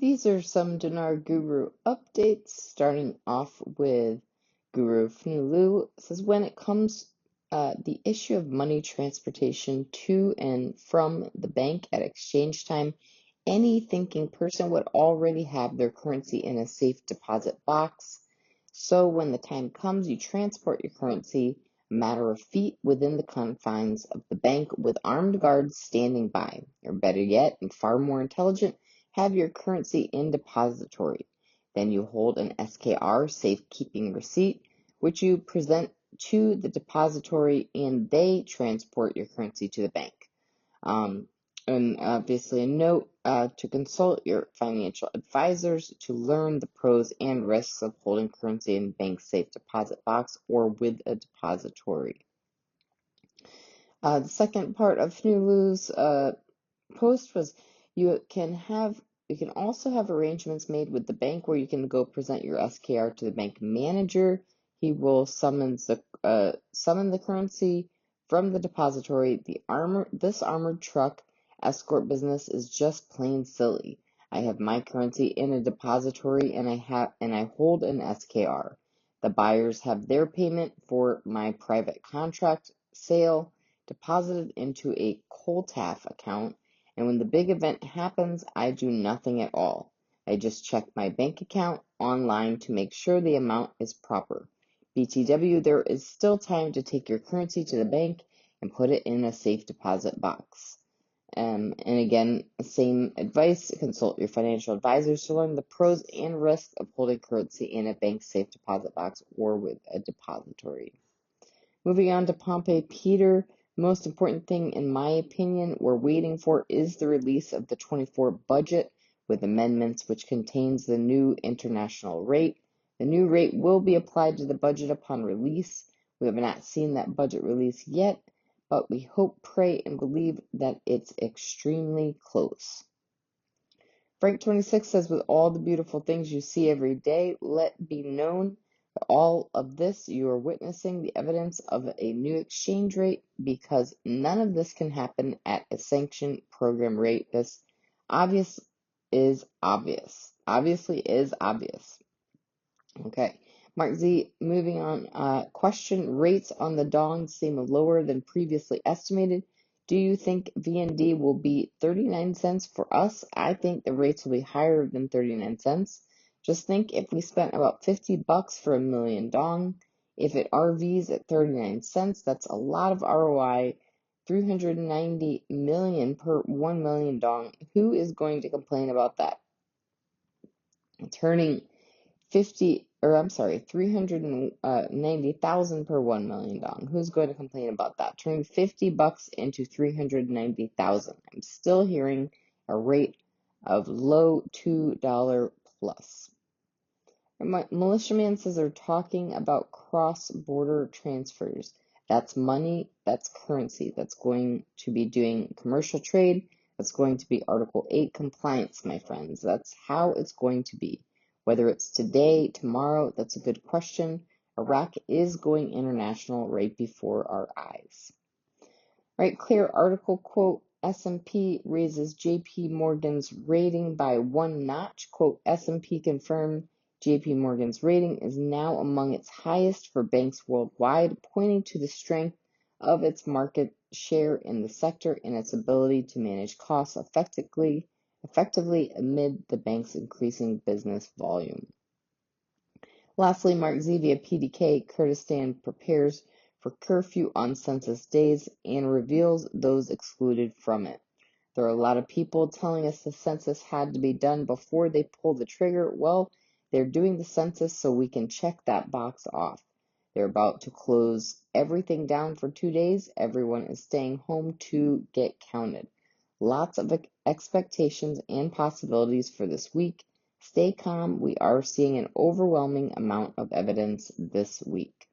These are some Dinar Guru updates, starting off with Guru Fnulu says when it comes the issue of money transportation to and from the bank at exchange time, any thinking person would already have their currency in a safe deposit box. So when the time comes, you transport your currency a matter of feet within the confines of the bank with armed guards standing by. Or better yet, and far more intelligent, have your currency in depository. Then you hold an SKR, safekeeping receipt, which you present to the depository and they transport your currency to the bank. And obviously a note to consult your financial advisors to learn the pros and risks of holding currency in bank safe deposit box or with a depository. The second part of Fnulu's post was you can also have arrangements made with the bank where you can go present your SKR to the bank manager. He will summon the currency from the depository. This armored truck escort business is just plain silly. I have my currency in a depository and I hold an SKR. The buyers have their payment for my private contract sale deposited into a Coltaf account, and when the big event happens, I do nothing at all. I just check my bank account online to make sure the amount is proper. BTW, there is still time to take your currency to the bank and put it in a safe deposit box. And again, same advice, consult your financial advisors to learn the pros and risks of holding currency in a bank safe deposit box or with a depository. Moving on to Pompey Peter, most important thing in my opinion we're waiting for is the release of the 24 budget with amendments which contains the new international rate. The new rate will be applied to the budget upon release. We have not seen that budget release yet, but we hope, pray, and believe that it's extremely close. Frank26 says, with all the beautiful things you see every day, let be known that all of this you are witnessing the evidence of a new exchange rate because none of this can happen at a sanctioned program rate. This obviously is obvious. Okay. Mark Z, moving on. Question, rates on the dong seem lower than previously estimated. Do you think VND will be 39 cents for us? I think the rates will be higher than 39 cents. Just think if we spent about $50 for a million dong, if it RVs at 39 cents, that's a lot of ROI. 390 million per 1 million dong. Who is going to complain about that? Turning 390,000 per 1 million dong. Who's going to complain about that? Turning $50 into 390,000. I'm still hearing a rate of low $2 plus. Militiaman says they're talking about cross-border transfers. That's money, that's currency, that's going to be doing commercial trade, that's going to be Article 8 compliance, my friends. That's how it's going to be. Whether it's today, tomorrow, that's a good question. Iraq is going international right before our eyes. Right, clear article quote, S&P raises JP Morgan's rating by 1 notch. Quote, S&P confirmed JP Morgan's rating is now among its highest for banks worldwide, pointing to the strength of its market share in the sector and its ability to manage costs effectively amid the bank's increasing business volume. Lastly, Mark Z via PDK, Kurdistan prepares for curfew on census days and reveals those excluded from it. There are a lot of people telling us the census had to be done before they pull the trigger. Well, they're doing the census so we can check that box off. They're about to close everything down for 2 days. Everyone is staying home to get counted. Lots of expectations and possibilities for this week. Stay calm. We are seeing an overwhelming amount of evidence this week.